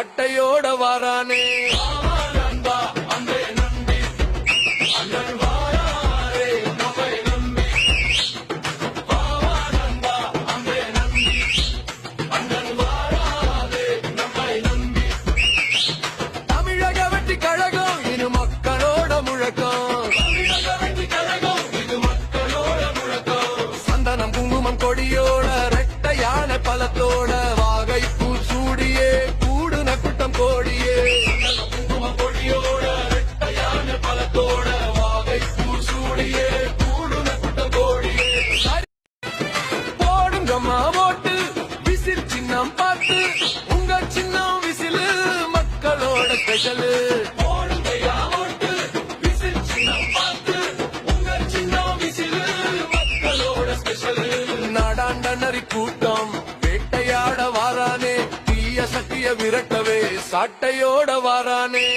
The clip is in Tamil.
சாட்டையோட வாரானே தமிழக வெற்றி கழகம் இது மக்களோட முழக்கம். சந்தனம் குங்குமம் கொடியோட ரெட்டையான பலத்தோட வாகை பூ சூடியே கூடுன கூட்டம் கோடியே. குங்குமம் கொடியோட ரெட்டையான பலத்தோட வாகை பூ சூடியே கூடுன கூட்டம் கோடியே. போடுங்கம்மா ஓட்டு விசில் சின்னம் பார்த்து உங்க சின்னம் விசிலு மக்களோட ஸ்பெஷலு. போடுங்கய்யா ஓட்டு விசில் சின்னம் பார்த்து உங்க சின்னம் விசிலு மக்களோட ஸ்பெஷலு. நாடாண்ட நரி கூட்டம் வேட்டையாட வாரானே தீய சக்திய விரட்டவே சாட்டையோட வாரானே.